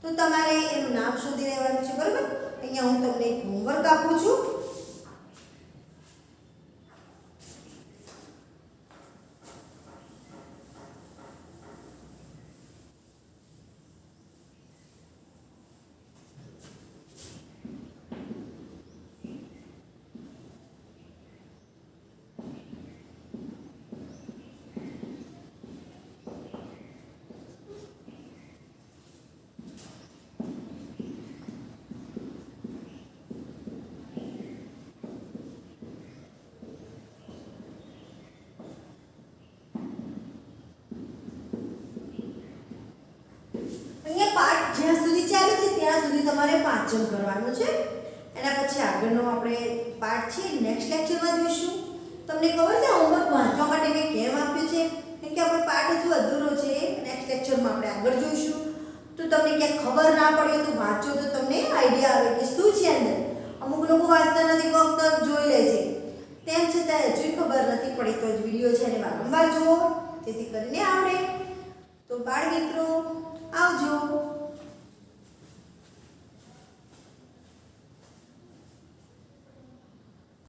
તો તમારે એનું નામ શોધી લેવાનું છે, બરાબર. અહીંયા હું તમને એક હોમવર્ક આપું છું. અહીંયા પાઠ જ્યાં સુધી ચાલે છે ત્યાં સુધી તમારે વાંચન કરવાનું છે. એના પછી આગળનો આપણે પાઠ છે નેક્સ્ટ લેક્ચરમાં જોઈશું. તમને ખબર છે હોમવર્ક વાંચવા માટે મેં કેમ આપ્યું છે? કેમ કે આપણે પાઠ હજુ અધૂરો છે. નેક્સ્ટ લેક્ચરમાં આપણે આગળ જોઈશું. તો તમને ક્યાંક ખબર ના પડે તો વાંચો તો તમને આઈડિયા આવે કે શું છે અંદર. અમુક લોકો વાંચતા નથી, ફક્ત જોઈ લે છે. તેમ છતાં હજુ ખબર નથી પડી તો જ વિડીયો છે એને વારંવાર જુઓ જેથી કરીને આવડે. તો બાળ મિત્રો આવજો.